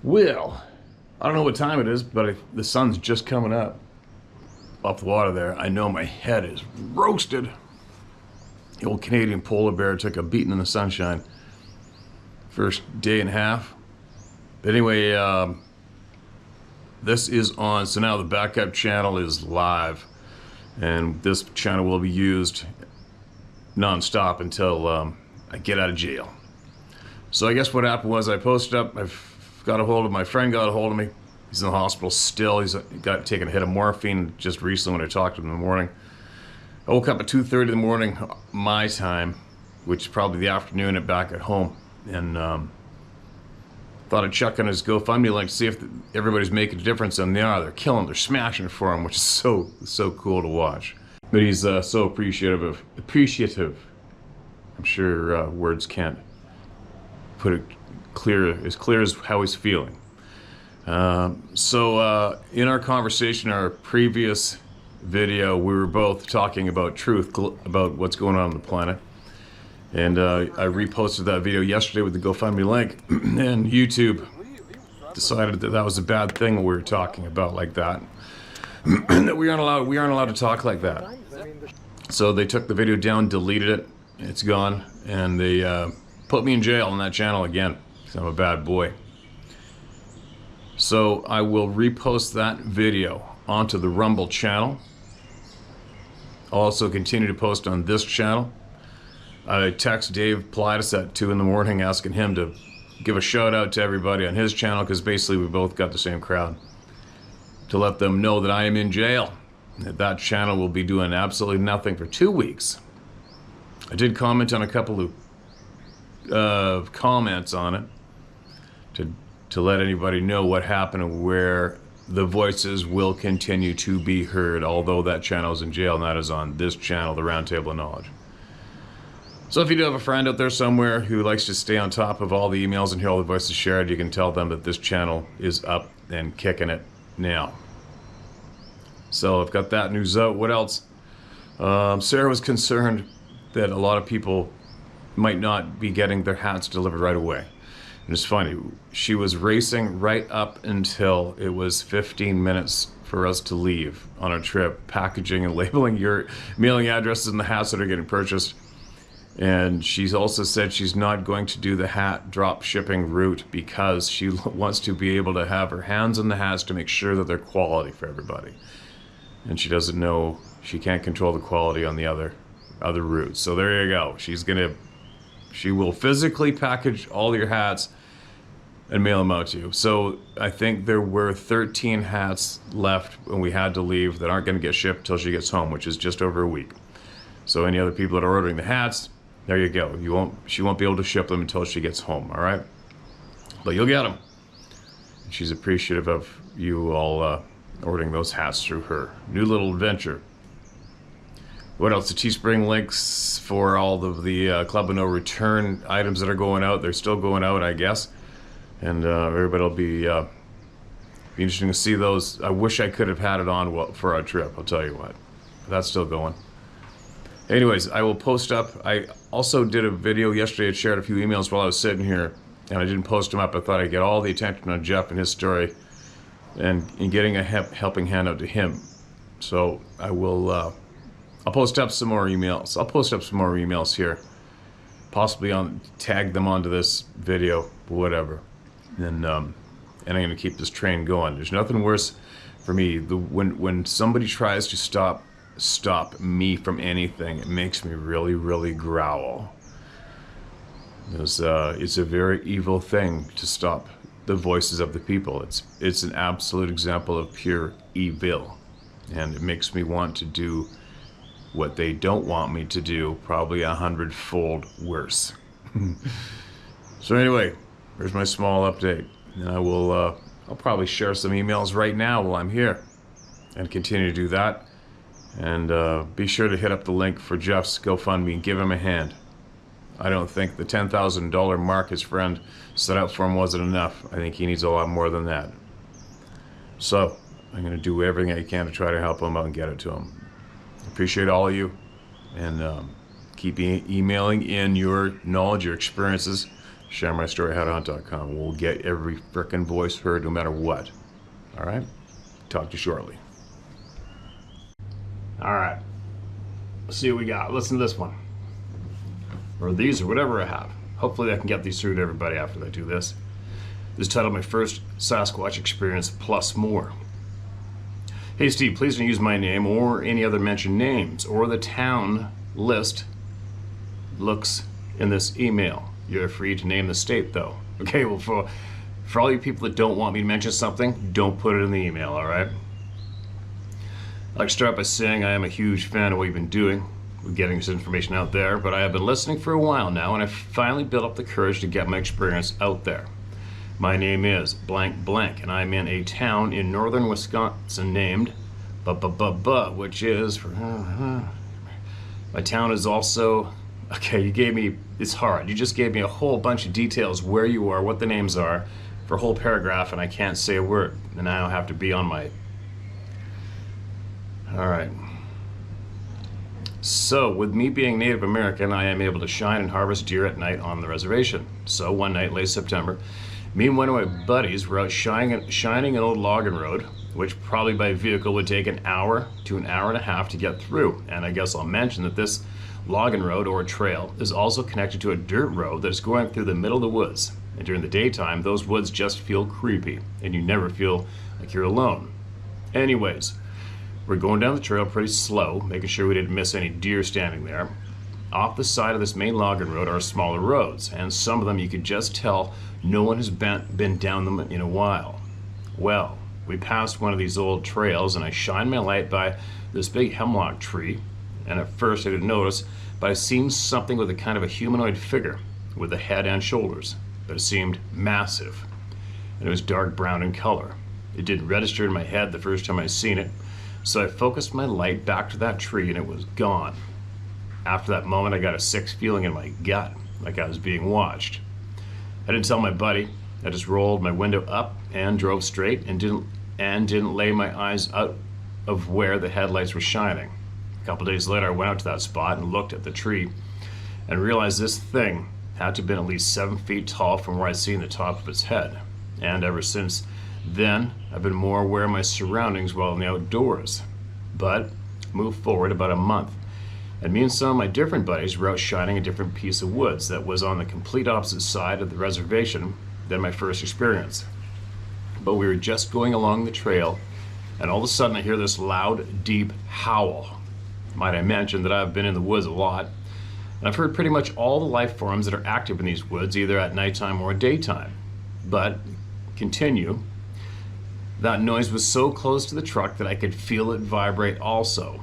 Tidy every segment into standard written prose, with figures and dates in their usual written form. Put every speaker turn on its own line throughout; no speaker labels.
Well, I don't know what time it is, but the sun's just coming up off the water there. I know my head is roasted. The old Canadian polar bear took a beating in the sunshine. First day and a half. But anyway, this is on, so now the backup channel is live. And this channel will be used non-stop until I get out of jail. So I guess what happened was I posted up, I've got a hold of, my friend got a hold of me. He's in the hospital still. He's got taken a hit of morphine just recently when I talked to him in the morning. I woke up at 2:30 in the morning, my time, which is probably the afternoon at back at home, and thought I'd check on his GoFundMe link to see if everybody's making a difference, and they are. They're killing, they're smashing it for him, which is so cool to watch. But he's so appreciative. I'm sure words can't put it clear as how he's feeling. So in our conversation, our previous video, we were both talking about truth, about what's going on the planet. And I reposted that video yesterday with the GoFundMe link, and YouTube decided that that was a bad thing we were talking about like that. That we aren't allowed to talk like that. So they took the video down, deleted it, it's gone, and they put me in jail on that channel again, because I'm a bad boy. So I will repost that video onto the Rumble channel. I'll also continue to post on this channel. I text Dave Plitus at 2 in the morning asking him to give a shout out to everybody on his channel, because basically we both got the same crowd, to let them know that I am in jail. That channel will be doing absolutely nothing for 2 weeks. I did comment on a couple of comments on it to let anybody know what happened and where the voices will continue to be heard, although that channel is in jail, and that is on this channel, the Roundtable of Knowledge. So if you do have a friend out there somewhere who likes to stay on top of all the emails and hear all the voices shared, you can tell them that this channel is up and kicking it now. So I've got that news out. What else? Sarah was concerned that a lot of people might not be getting their hats delivered right away. And it's funny, she was racing right up until it was 15 minutes for us to leave on a trip, packaging and labeling your mailing addresses and the hats that are getting purchased. And she's also said she's not going to do the hat drop shipping route because she wants to be able to have her hands on the hats to make sure that they're quality for everybody. And she doesn't know, she can't control the quality on the other routes. So there you go. She will physically package all your hats and mail them out to you. So I think there were 13 hats left when we had to leave that aren't going to get shipped till she gets home, which is just over a week. So any other people that are ordering the hats, there you go. She won't be able to ship them until she gets home, all right? But you'll get them. She's appreciative of you all ordering those hats through her new little adventure. What else? The Teespring links for all of the Club of No Return items that are going out. They're still going out, I guess. And everybody will be interesting to see those. I wish I could have had it on for our trip, I'll tell you what. But that's still going. Anyways, I will post up. I also did a video yesterday. I shared a few emails while I was sitting here, and I didn't post them up. I thought I'd get all the attention on Jeff and his story, and getting a helping hand out to him. So I will. I'll post up some more emails. I'll post up some more emails here, possibly tag them onto this video, whatever. And I'm going to keep this train going. There's nothing worse for me when somebody tries to stop me from anything. It makes me really growl. It's a very evil thing to stop the voices of the people. It's an absolute example of pure evil, and it makes me want to do what they don't want me to do, probably 100-fold worse. So anyway, here's my small update, and I'll probably share some emails right now while I'm here, and continue to do that. And be sure to hit up the link for Jeff's GoFundMe and give him a hand. I don't think the $10,000 mark his friend set up for him wasn't enough. I think he needs a lot more than that. So I'm going to do everything I can to try to help him out and get it to him. Appreciate all of you, and keep emailing in your knowledge, your experiences, ShareMyStoryHowToHunt.com. We'll get every frickin' voice heard no matter what. All right? Talk to you shortly.
All right. Let's see what we got. Listen to this one. Or these, or whatever I have. Hopefully I can get these through to everybody after I do this. This is titled My First Sasquatch Experience Plus More. Hey Steve, please don't use my name or any other mentioned names or the town list looks in this email. You're free to name the state though. Okay, well for all you people that don't want me to mention something, don't put it in the email, alright? I'd like to start by saying I am a huge fan of what you've been doing with getting this information out there, but I have been listening for a while now and I've finally built up the courage to get my experience out there. My name is blank blank and I'm in a town in northern Wisconsin named which is my town is also okay. You gave me, it's hard, you just gave me a whole bunch of details where you are, what the names are for a whole paragraph, and I can't say a word, and I don't have to be on my all right. So with me being Native American, I am able to shine and harvest deer at night on the reservation. So one night late September, me and one of my buddies were out shining an old logging road, which probably by vehicle would take an hour to an hour and a half to get through. And I guess I'll mention that this logging road or trail is also connected to a dirt road that is going through the middle of the woods. And during the daytime, those woods just feel creepy and you never feel like you're alone. Anyways, we're going down the trail pretty slow, making sure we didn't miss any deer standing there. Off the side of this main logging road are smaller roads, and some of them you could just tell no one has been down them in a while. Well, we passed one of these old trails and I shined my light by this big hemlock tree, and at first I didn't notice, but I seen something with a kind of a humanoid figure with a head and shoulders, but it seemed massive, and it was dark brown in color. It didn't register in my head the first time I seen it, so I focused my light back to that tree and it was gone. After that moment, I got a sick feeling in my gut, like I was being watched. I didn't tell my buddy. I just rolled my window up and drove straight and didn't lay my eyes out of where the headlights were shining. A couple days later, I went out to that spot and looked at the tree and realized this thing had to have been at least 7 feet tall from where I'd seen the top of its head. And ever since then, I've been more aware of my surroundings while in the outdoors. But moved forward about a month, and me and some of my different buddies were out shining a different piece of woods that was on the complete opposite side of the reservation than my first experience. But we were just going along the trail, and all of a sudden I hear this loud, deep howl. Might I mention that I've been in the woods a lot, and I've heard pretty much all the life forms that are active in these woods, either at nighttime or daytime. But, continue, that noise was so close to the truck that I could feel it vibrate also.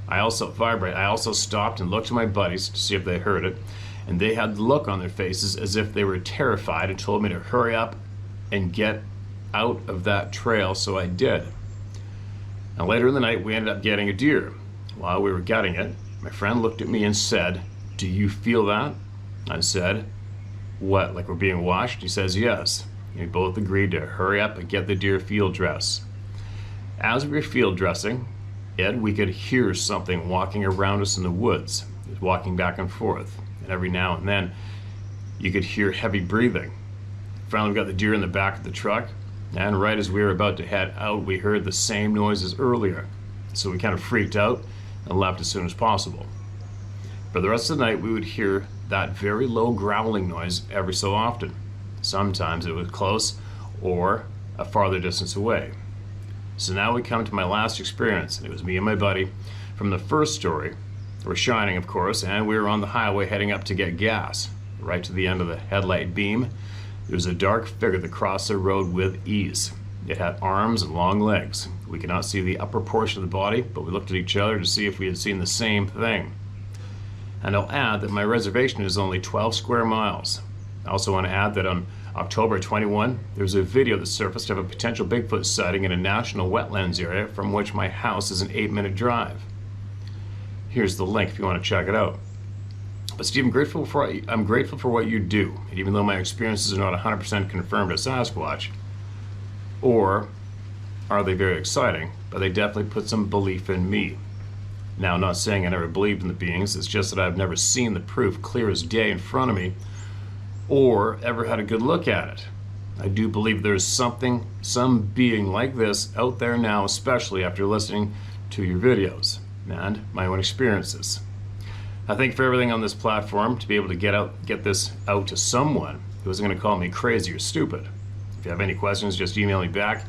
I also stopped and looked to my buddies to see if they heard it, and they had the look on their faces as if they were terrified and told me to hurry up and get out of that trail, so I did. Now later in the night we ended up getting a deer. While we were getting it, my friend looked at me and said, "Do you feel that?" I said, "What, like we're being watched?" He says, "Yes." We both agreed to hurry up and get the deer field dress. As we were field dressing, we could hear something walking around us in the woods. It was walking back and forth, and every now and then you could hear heavy breathing. Finally we got the deer in the back of the truck, and right as we were about to head out, we heard the same noise as earlier. So we kind of freaked out and left as soon as possible. For the rest of the night we would hear that very low growling noise every so often. Sometimes it was close or a farther distance away. So now we come to my last experience. It was me and my buddy from the first story. We're shining, of course, and we were on the highway heading up to get gas. Right to the end of the headlight beam, there was a dark figure that crossed the road with ease. It had arms and long legs. We could not see the upper portion of the body, but we looked at each other to see if we had seen the same thing. And I'll add that my reservation is only 12 square miles. I also want to add that on October 21, there was a video that surfaced of a potential Bigfoot sighting in a national wetlands area from which my house is an 8-minute drive. Here's the link if you want to check it out. But Steve, I'm grateful for what you do, and even though my experiences are not 100% confirmed as Sasquatch, or are they very exciting, but they definitely put some belief in me. Now, I'm not saying I never believed in the beings, it's just that I've never seen the proof clear as day in front of me, or ever had a good look at it. I do believe there's some being like this out there now, especially after listening to your videos and my own experiences. I think for everything on this platform, to be able to get this out to someone who isn't going to call me crazy or stupid. If you have any questions, just email me back.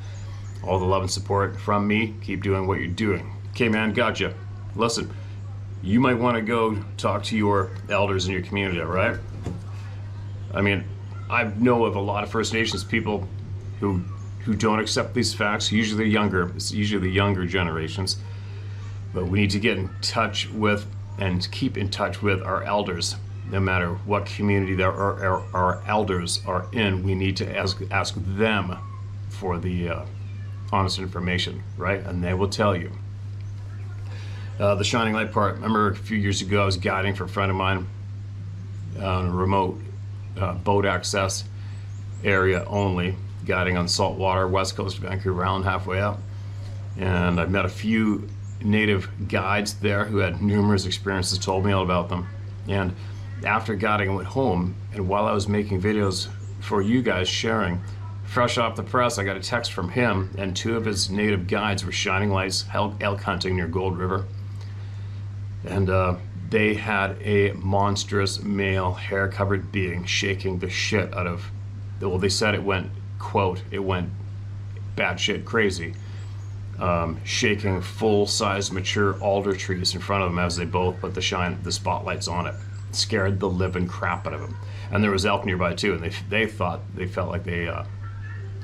All the love and support from me. Keep doing what you're doing. Okay, man, gotcha. Listen, you might want to go talk to your elders in your community, all right? I mean, I know of a lot of First Nations people who don't accept these facts. Usually younger. It's usually the younger generations. But we need to get in touch with and keep in touch with our elders. No matter what community our elders are in, we need to ask them for the honest information, right? And they will tell you. The shining light part. Remember a few years ago I was guiding for a friend of mine on a remote boat access area only, guiding on salt water, west coast of Vancouver Island, halfway up. And I met a few native guides there who had numerous experiences, told me all about them. And after guiding, I went home, and while I was making videos for you guys sharing, fresh off the press, I got a text from him, and two of his native guides were shining lights elk hunting near Gold River. And they had a monstrous male hair-covered being shaking the shit out of, well, they said it went, quote, it went batshit crazy, shaking full-size mature alder trees in front of them as they both put the spotlights on it. Scared the living crap out of him. And there was elk nearby too, and they felt like they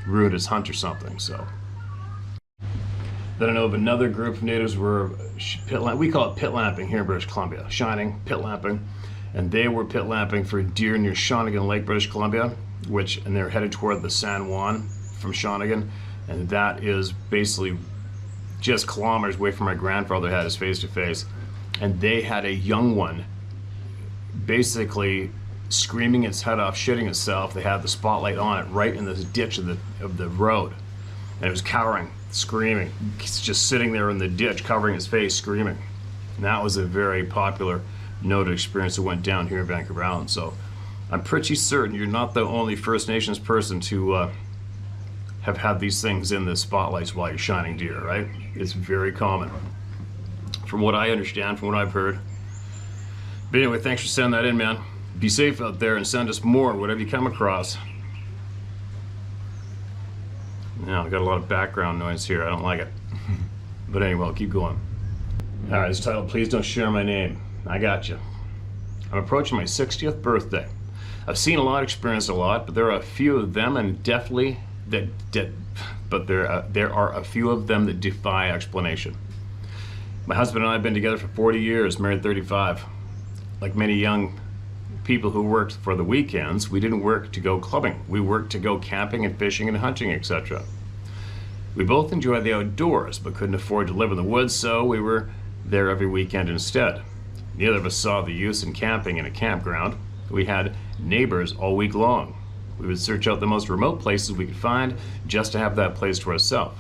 ruined his hunt or something. So then I know of another group of natives were we call it pit lamping here in British Columbia, shining, pit lamping, and they were pit lamping for deer near Shawnigan Lake, British Columbia, and they're headed toward the San Juan from Shawnigan, and that is basically just kilometers away from my grandfather had his face-to-face, and they had a young one basically screaming its head off, shitting itself. They had the spotlight on it right in the ditch of the road, and it was cowering, screaming. He's just sitting there in the ditch, covering his face, screaming. And that was a very popular noted experience that went down here in Vancouver Island. So I'm pretty certain you're not the only First Nations person to have had these things in the spotlights while you're shining deer, right? It's very common, from what I understand, from what I've heard. But anyway, thanks for sending that in, man. Be safe out there and send us more, whatever you come across. Now, I got a lot of background noise here. I don't like it. But anyway, I'll keep going. All right, it's titled, Please Don't Share My Name. I got you. I'm approaching my 60th birthday. I've seen a lot, experienced a lot, but there are a few of them, and definitely there are a few of them that defy explanation. My husband and I have been together for 40 years, married 35. Like many young people who worked for the weekends, we didn't work to go clubbing. We worked to go camping and fishing and hunting, etc. We both enjoyed the outdoors, but couldn't afford to live in the woods, so we were there every weekend instead. Neither of us saw the use in camping in a campground. We had neighbors all week long. We would search out the most remote places we could find just to have that place to ourselves.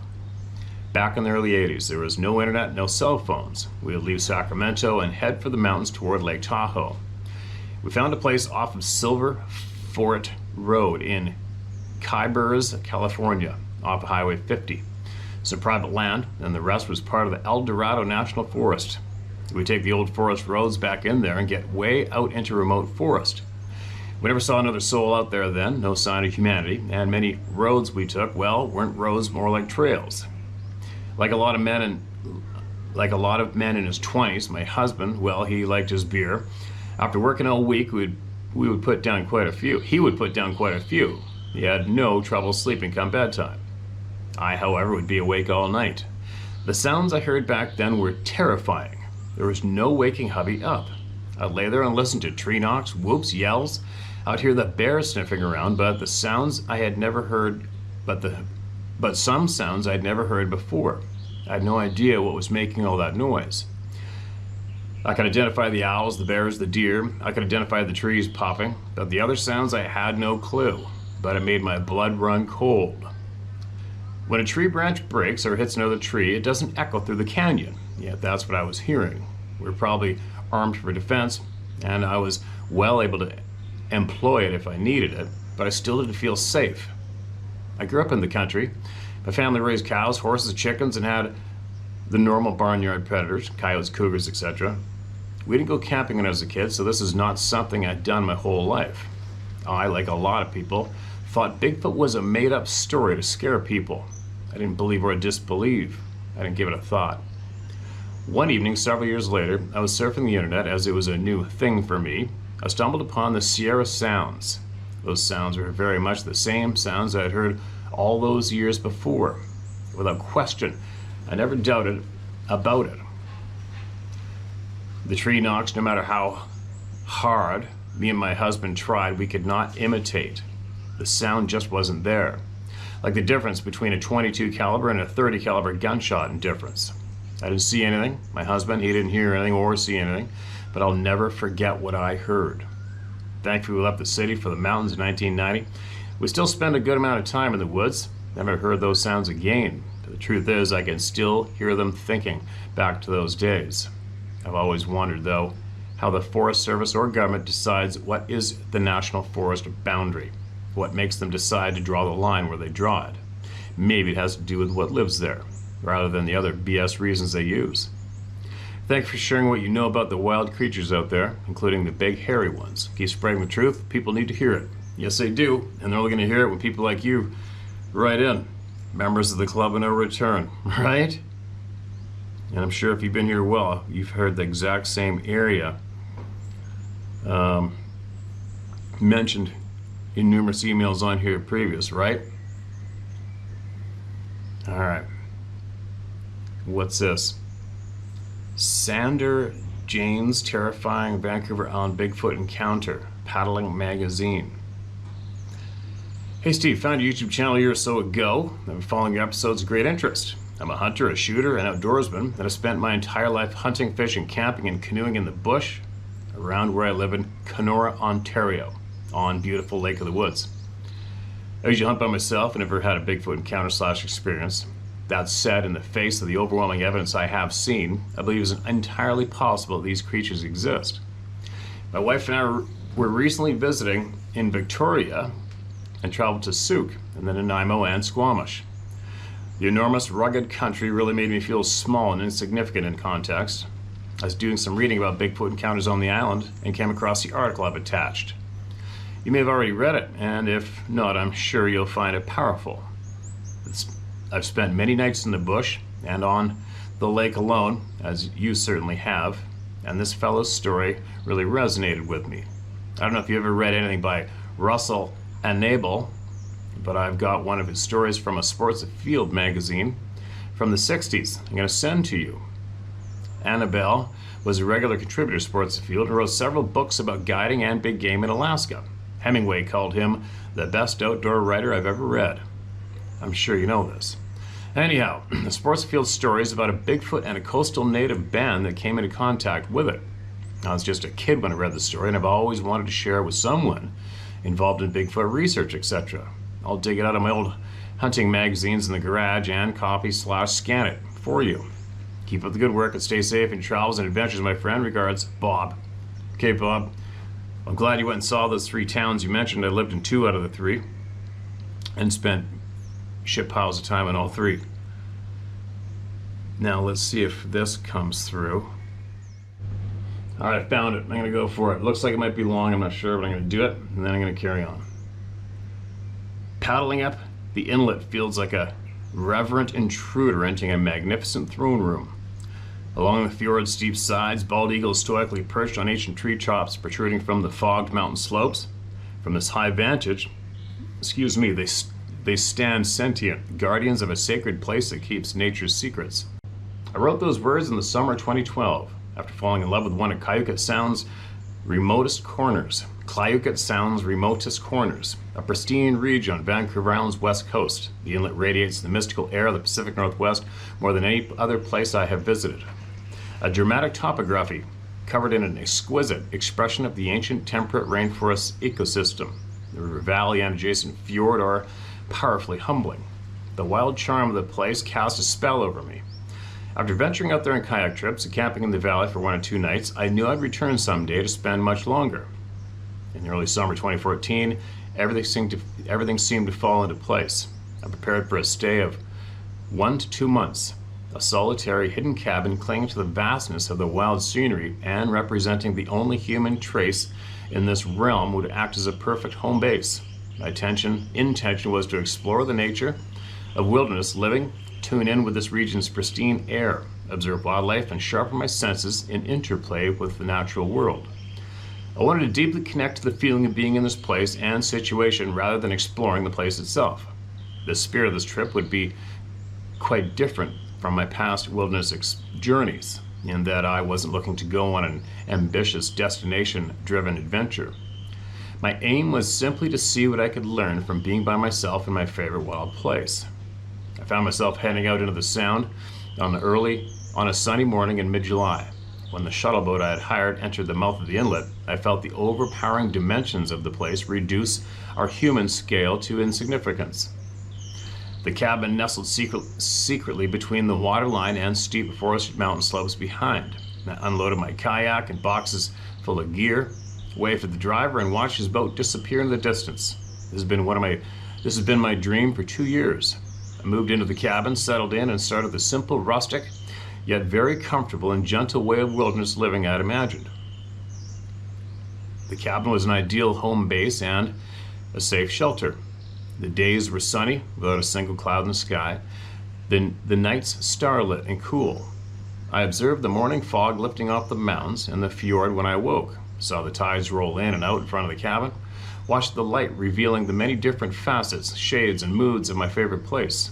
Back in the early 80s, there was no internet, no cell phones. We would leave Sacramento and head for the mountains toward Lake Tahoe. We found a place off of Silver Fort Road in Kybers, California, off of Highway 50. Some private land, and the rest was part of the El Dorado National Forest. We take the old forest roads back in there and get way out into remote forest. We never saw another soul out there then, no sign of humanity, and many roads we took, well, weren't roads, more like trails. Like a lot of men in his 20s, my husband, well, he liked his beer. After working all week, we would put down quite a few. He would put down quite a few. He had no trouble sleeping come bedtime. I, however, would be awake all night. The sounds I heard back then were terrifying. There was no waking hubby up. I'd lay there and listen to tree knocks, whoops, yells. I'd hear the bear sniffing around, but the sounds I had never heard, but some sounds I'd never heard before. I had no idea what was making all that noise. I could identify the owls, the bears, the deer. I could identify the trees popping, but the other sounds I had no clue. But it made my blood run cold. When a tree branch breaks or hits another tree, it doesn't echo through the canyon. Yet that's what I was hearing. We were probably armed for defense, and I was well able to employ it if I needed it, but I still didn't feel safe. I grew up in the country. My family raised cows, horses, chickens, and had the normal barnyard predators, coyotes, cougars, etc. We didn't go camping when I was a kid, so this is not something I'd done my whole life. I, like a lot of people, thought Bigfoot was a made-up story to scare people. I didn't believe or disbelieve. I didn't give it a thought. One evening, several years later, I was surfing the internet as it was a new thing for me. I stumbled upon the Sierra Sounds. Those sounds were very much the same sounds I had heard all those years before. Without question, I never doubted about it. The tree knocks, no matter how hard me and my husband tried, we could not imitate. The sound just wasn't there. Like the difference between a 22 caliber and a 30 caliber gunshot in difference. I didn't see anything. My husband, he didn't hear anything or see anything, but I'll never forget what I heard. Thankfully, we left the city for the mountains in 1990. We still spend a good amount of time in the woods. Never heard those sounds again. But the truth is, I can still hear them thinking back to those days. I've always wondered, though, how the Forest Service or government decides what is the national forest boundary. What makes them decide to draw the line where they draw it. Maybe it has to do with what lives there, rather than the other BS reasons they use. Thank you for sharing what you know about the wild creatures out there, including the big hairy ones. Keep spreading the truth. People need to hear it. Yes, they do, and they're only going to hear it when people like you write in. Members of the Club of No Return, right? And I'm sure if you've been here well, you've heard the exact same area mentioned in numerous emails on here previous, right? All right. What's this? Sander Jane's terrifying Vancouver Island Bigfoot encounter, paddling magazine. Hey Steve, found your YouTube channel a year or so ago. I've been following your episodes with great interest. I'm a hunter, a shooter, an outdoorsman, and I've spent my entire life hunting, fishing, camping, and canoeing in the bush around where I live in Kenora, Ontario, on beautiful Lake of the Woods. I usually hunt by myself and never had a Bigfoot encounter / experience. That said, in the face of the overwhelming evidence I have seen, I believe it's entirely possible these creatures exist. My wife and I were recently visiting in Victoria and traveled to Souk, and then to Nanaimo and Squamish. The enormous, rugged country really made me feel small and insignificant in context. I was doing some reading about Bigfoot encounters on the island and came across the article I've attached. You may have already read it, and if not, I'm sure you'll find it powerful. I've spent many nights in the bush and on the lake alone, as you certainly have, and this fellow's story really resonated with me. I don't know if you ever read anything by Russell Annabel, but I've got one of his stories from a Sports Afield magazine from the 60s I'm going to send to you. Annabelle was a regular contributor to Sports Afield and wrote several books about guiding and big game in Alaska. Hemingway called him the best outdoor writer I've ever read. I'm sure you know this. Anyhow, the Sports Afield story is about a Bigfoot and a coastal native band that came into contact with it. I was just a kid when I read the story, and I've always wanted to share it with someone involved in Bigfoot research, etc. I'll dig it out of my old hunting magazines in the garage and copy/scan it for you. Keep up the good work and stay safe in your travels and adventures, my friend. Regards, Bob. Okay, Bob. I'm glad you went and saw those 3 towns you mentioned. I lived in 2 out of the 3 and spent shit piles of time in all 3. Now let's see if this comes through. All right, I found it. I'm going to go for it. Looks like it might be long. I'm not sure, but I'm going to do it, and then I'm going to carry on. Paddling up the inlet feels like a reverent intruder entering a magnificent throne room. Along the fjord's steep sides, bald eagles stoically perched on ancient tree tops protruding from the fogged mountain slopes. From this high vantage, they stand sentient, guardians of a sacred place that keeps nature's secrets. I wrote those words in the summer of 2012, after falling in love with one of Cayucot Sound's remotest corners. Cayucot Sound's remotest corners, a pristine region on Vancouver Island's west coast. The inlet radiates the mystical air of the Pacific Northwest more than any other place I have visited. A dramatic topography covered in an exquisite expression of the ancient temperate rainforest ecosystem. The river valley and adjacent fjord are powerfully humbling. The wild charm of the place cast a spell over me. After venturing out there on kayak trips and camping in the valley for 1 or 2 nights, I knew I'd return someday to spend much longer. In early summer 2014, everything seemed to fall into place. I prepared for a stay of 1 to 2 months, a solitary hidden cabin clinging to the vastness of the wild scenery and representing the only human trace in this realm would act as a perfect home base. My intention was to explore the nature of wilderness living, tune in with this region's pristine air, observe wildlife, and sharpen my senses in interplay with the natural world. I wanted to deeply connect to the feeling of being in this place and situation rather than exploring the place itself. The spirit of this trip would be quite different from my past wilderness journeys, in that I wasn't looking to go on an ambitious destination-driven adventure. My aim was simply to see what I could learn from being by myself in my favorite wild place. I found myself heading out into the Sound on a sunny morning in mid-July. When the shuttle boat I had hired entered the mouth of the inlet, I felt the overpowering dimensions of the place reduce our human scale to insignificance. The cabin nestled secretly between the waterline and steep forested mountain slopes behind. I unloaded my kayak and boxes full of gear, waved at the driver, and watched his boat disappear in the distance. This has been my dream for 2 years. I moved into the cabin, settled in, and started the simple, rustic, yet very comfortable and gentle way of wilderness living I'd imagined. The cabin was an ideal home base and a safe shelter. The days were sunny, without a single cloud in the sky. The nights starlit and cool. I observed the morning fog lifting off the mountains and the fjord when I awoke, saw the tides roll in and out in front of the cabin, watched the light revealing the many different facets, shades, and moods of my favorite place.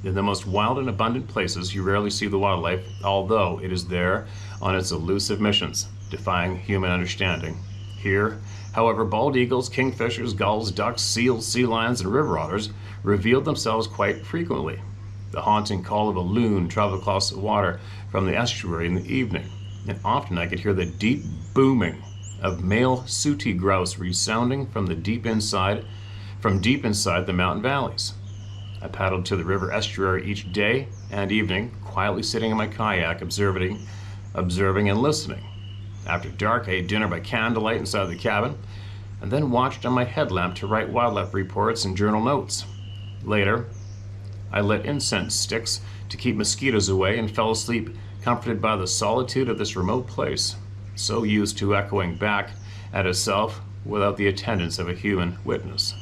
In the most wild and abundant places, you rarely see the wildlife, although it is there on its elusive missions, defying human understanding. Here, however, bald eagles, kingfishers, gulls, ducks, seals, sea lions, and river otters revealed themselves quite frequently. The haunting call of a loon traveled across the water from the estuary in the evening, and often I could hear the deep booming of male sooty grouse resounding from deep inside the mountain valleys. I paddled to the river estuary each day and evening, quietly sitting in my kayak, observing and listening. After dark, I ate dinner by candlelight inside the cabin, and then watched on my headlamp to write wildlife reports and journal notes. Later, I lit incense sticks to keep mosquitoes away and fell asleep, comforted by the solitude of this remote place, so used to echoing back at itself without the attendance of a human witness.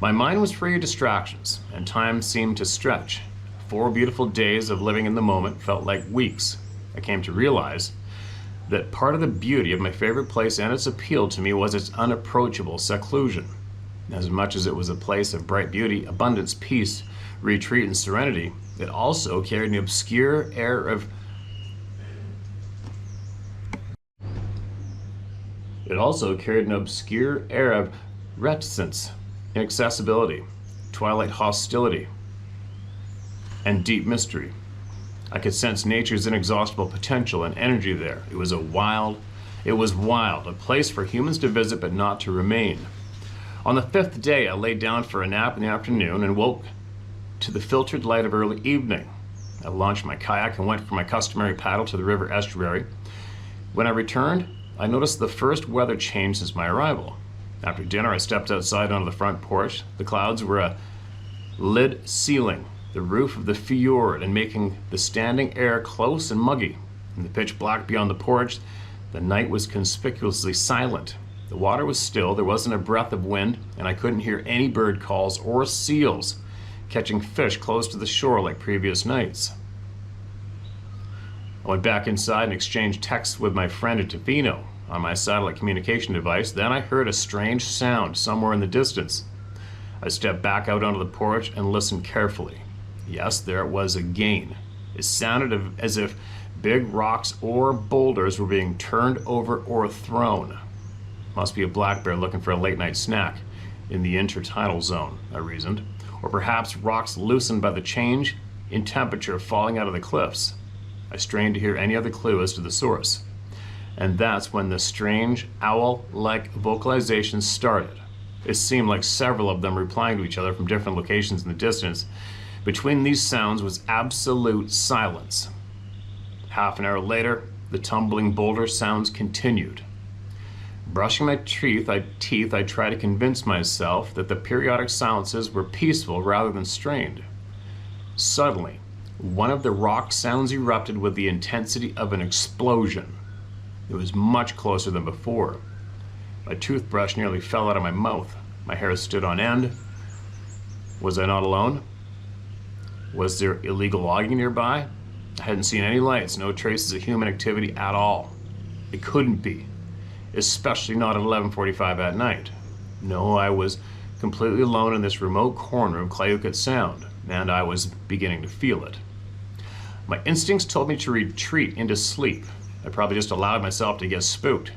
My mind was free of distractions, and time seemed to stretch. 4 beautiful days of living in the moment felt like weeks. I came to realize that part of the beauty of my favorite place and its appeal to me was its unapproachable seclusion. As much as it was a place of bright beauty, abundance, peace, retreat, and serenity, it also carried an obscure air of reticence, inaccessibility, twilight hostility, and deep mystery. I could sense nature's inexhaustible potential and energy there. It was wild, a place for humans to visit but not to remain. On the 5th day, I lay down for a nap in the afternoon and woke to the filtered light of early evening. I launched my kayak and went for my customary paddle to the river estuary. When I returned, I noticed the first weather change since my arrival. After dinner, I stepped outside onto the front porch. The clouds were a lid sealing the roof of the fjord and making the standing air close and muggy. In the pitch black beyond the porch, the night was conspicuously silent. The water was still, there wasn't a breath of wind, and I couldn't hear any bird calls or seals catching fish close to the shore like previous nights. I went back inside and exchanged texts with my friend in Tofino on my satellite communication device. Then I heard a strange sound somewhere in the distance. I stepped back out onto the porch and listened carefully. Yes, there it was again. It sounded as if big rocks or boulders were being turned over or thrown. Must be a black bear looking for a late night snack in the intertidal zone, I reasoned. Or perhaps rocks loosened by the change in temperature falling out of the cliffs. I strained to hear any other clue as to the source. And that's when the strange owl-like vocalizations started. It seemed like several of them replying to each other from different locations in the distance. Between these sounds was absolute silence. Half an hour later, the tumbling boulder sounds continued. Brushing my teeth, I tried to convince myself that the periodic silences were peaceful rather than strained. Suddenly, one of the rock sounds erupted with the intensity of an explosion. It was much closer than before. My toothbrush nearly fell out of my mouth. My hair stood on end. Was I not alone? Was there illegal logging nearby? I hadn't seen any lights, no traces of human activity at all. It couldn't be, especially not at 11:45 at night. No, I was completely alone in this remote corner of Clayoquot Sound, and I was beginning to feel it. My instincts told me to retreat into sleep. I probably just allowed myself to get spooked.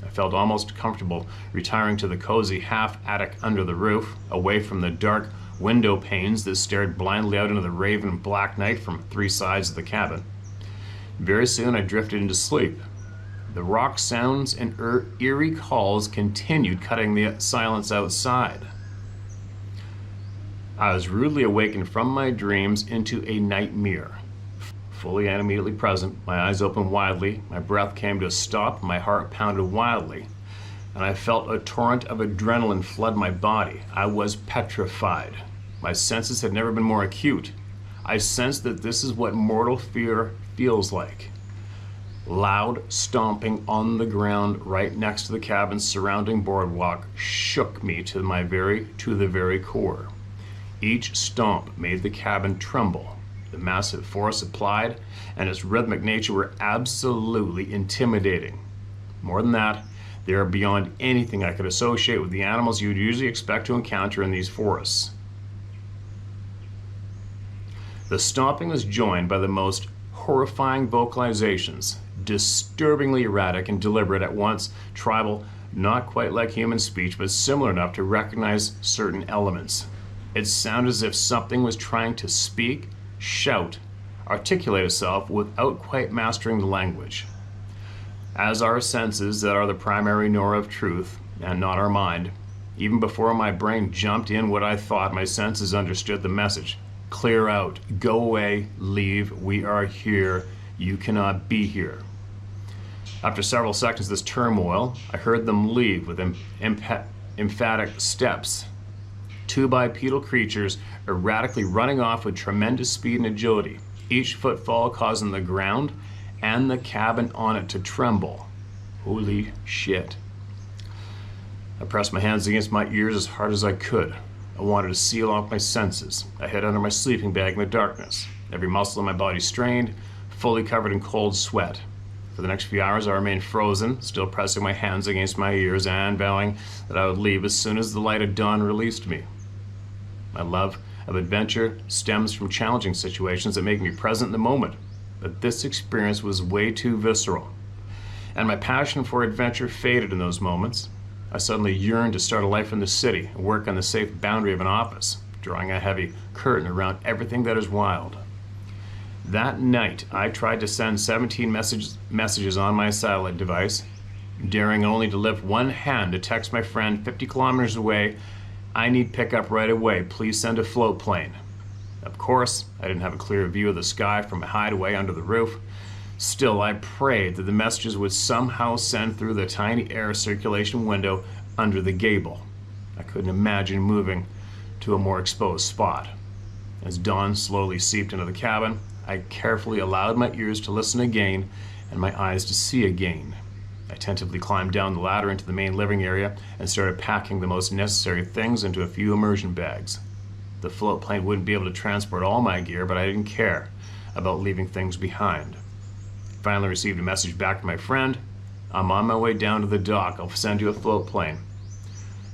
I felt almost comfortable retiring to the cozy half-attic under the roof, away from the dark window panes that stared blindly out into the raven black night from three sides of the cabin. Very soon I drifted into sleep. The rock sounds and eerie calls continued, cutting the silence outside. I was rudely awakened from my dreams into a nightmare. Fully and immediately present, my eyes opened widely, my breath came to a stop, my heart pounded wildly, and I felt a torrent of adrenaline flood my body. I was petrified. My senses had never been more acute. I sensed that this is what mortal fear feels like. Loud stomping on the ground right next to the cabin's surrounding boardwalk shook me to the very core. Each stomp made the cabin tremble. The massive force applied and its rhythmic nature were absolutely intimidating. More than that, they are beyond anything I could associate with the animals you would usually expect to encounter in these forests. The stomping was joined by the most horrifying vocalizations, disturbingly erratic and deliberate, at once tribal, not quite like human speech, but similar enough to recognize certain elements. It sounded as if something was trying to speak, shout, articulate itself without quite mastering the language. As our senses that are the primary knower of truth, and not our mind, even before my brain jumped in what I thought, my senses understood the message. Clear out, go away, leave, we are here, you cannot be here. After several seconds of this turmoil, I heard them leave with emphatic steps. Two bipedal creatures erratically running off with tremendous speed and agility, each footfall causing the ground and the cabin on it to tremble. Holy shit. I pressed my hands against my ears as hard as I could. I wanted to seal off my senses. I hid under my sleeping bag in the darkness, every muscle in my body strained, fully covered in cold sweat. For the next few hours I remained frozen, still pressing my hands against my ears and vowing that I would leave as soon as the light of dawn released me. My love of adventure stems from challenging situations that make me present in the moment, but this experience was way too visceral, and my passion for adventure faded in those moments. I suddenly yearned to start a life in the city and work on the safe boundary of an office, drawing a heavy curtain around everything that is wild. That night, I tried to send 17 messages on my satellite device, daring only to lift one hand to text my friend 50 kilometers away, "I need pickup right away, please send a float plane." Of course, I didn't have a clear view of the sky from a hideaway under the roof. Still, I prayed that the messages would somehow send through the tiny air circulation window under the gable. I couldn't imagine moving to a more exposed spot. As dawn slowly seeped into the cabin, I carefully allowed my ears to listen again and my eyes to see again. I tentatively climbed down the ladder into the main living area and started packing the most necessary things into a few immersion bags. The float plane wouldn't be able to transport all my gear, but I didn't care about leaving things behind. I finally received a message back from my friend. "I'm on my way down to the dock. I'll send you a float plane."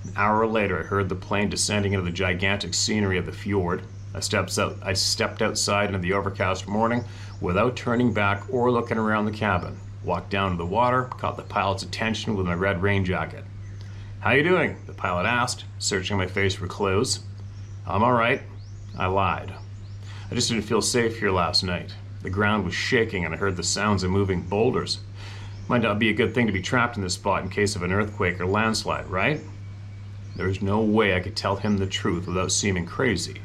An hour later, I heard the plane descending into the gigantic scenery of the fjord. I stepped outside into the overcast morning without turning back or looking around the cabin. Walked down to the water, caught the pilot's attention with my red rain jacket. "How you doing?" the pilot asked, searching my face for clues. "I'm all right." I lied. "I just didn't feel safe here last night. The ground was shaking and I heard the sounds of moving boulders. Might not be a good thing to be trapped in this spot in case of an earthquake or landslide, right?" There was no way I could tell him the truth without seeming crazy.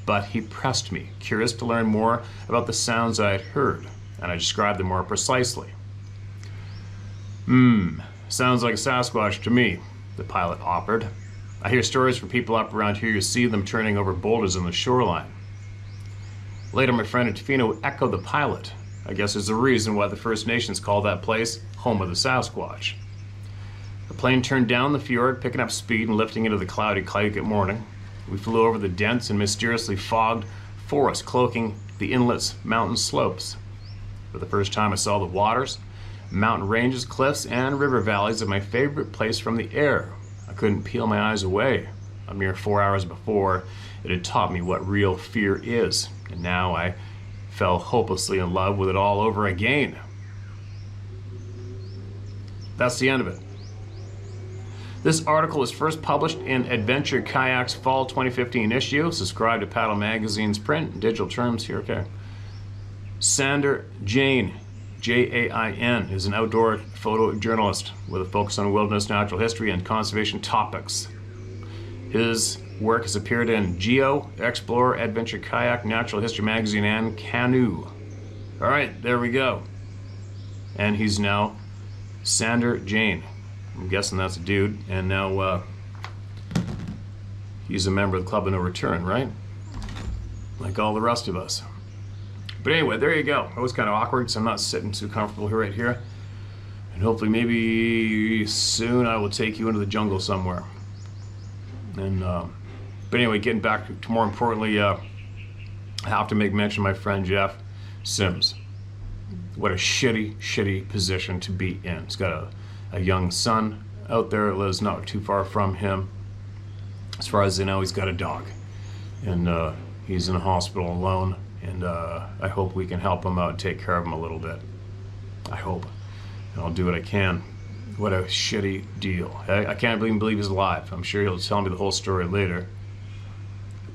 But he pressed me, curious to learn more about the sounds I had heard, and I described them more precisely. Sounds like a Sasquatch to me, the pilot offered. I hear stories from people up around here who see them turning over boulders on the shoreline. Later, my friend in Tofino echoed the pilot. I guess there's a reason why the First Nations call that place home of the Sasquatch. The plane turned down the fjord, picking up speed and lifting into the cloudy Cayuga morning. We flew over the dense and mysteriously fogged forest cloaking the inlet's mountain slopes. For the first time I saw the waters, mountain ranges, cliffs, and river valleys of my favorite place from the air. I couldn't peel my eyes away. A mere 4 hours before, it had taught me what real fear is, and now I fell hopelessly in love with it all over again. That's the end of it. This article was first published in Adventure Kayak's Fall 2015 issue. Subscribe to Paddle Magazine's print and digital terms here. Okay. Sander Jain, Jain, is an outdoor photojournalist with a focus on wilderness, natural history, and conservation topics. His work has appeared in Geo, Explorer, Adventure Kayak, Natural History Magazine, and Canoe. All right, there we go. And he's now Sander Jain. I'm guessing that's a dude. And now he's a member of the Club of No Return, right? Like all the rest of us. But anyway, there you go. It was kind of awkward, so I'm not sitting too comfortable here right here. And hopefully maybe soon I will take you into the jungle somewhere. And but anyway, getting back to more importantly, I have to make mention of my friend Jeff Sims. What a shitty position to be in. He's got a young son out there that lives not too far from him. As far as I know, he's got a dog. And he's in a hospital alone. And I hope we can help him out and take care of him a little bit. I hope. And I'll do what I can. What a shitty deal. I can't even believe he's alive. I'm sure he'll tell me the whole story later.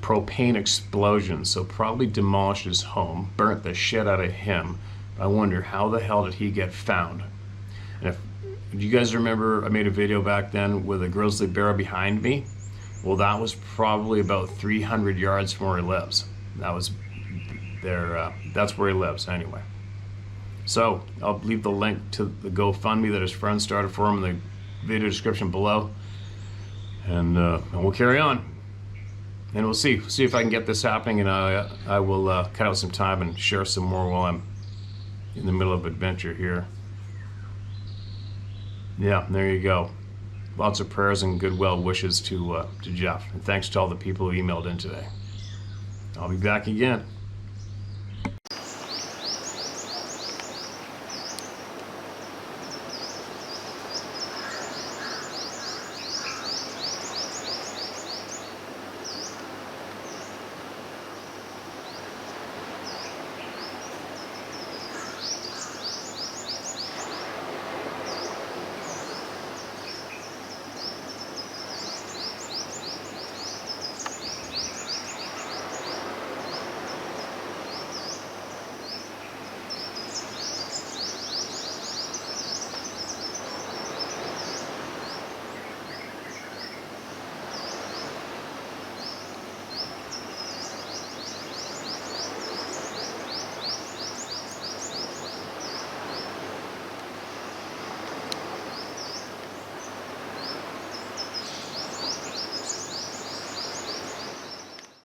Propane explosion. So probably demolished his home, burnt the shit out of him. I wonder how the hell did he get found? And if you guys remember, I made a video back then with a grizzly bear behind me. Well, that was probably about 300 yards from where he lives. That was there. That's where he lives anyway. So I'll leave the link to the GoFundMe that his friend started for him in the video description below, and we'll carry on, and we'll see if I can get this happening, and I will cut out some time and share some more while I'm in the middle of adventure here. Yeah, there you go. Lots of prayers and good well wishes to Jeff, and thanks to all the people who emailed in today. I'll be back again.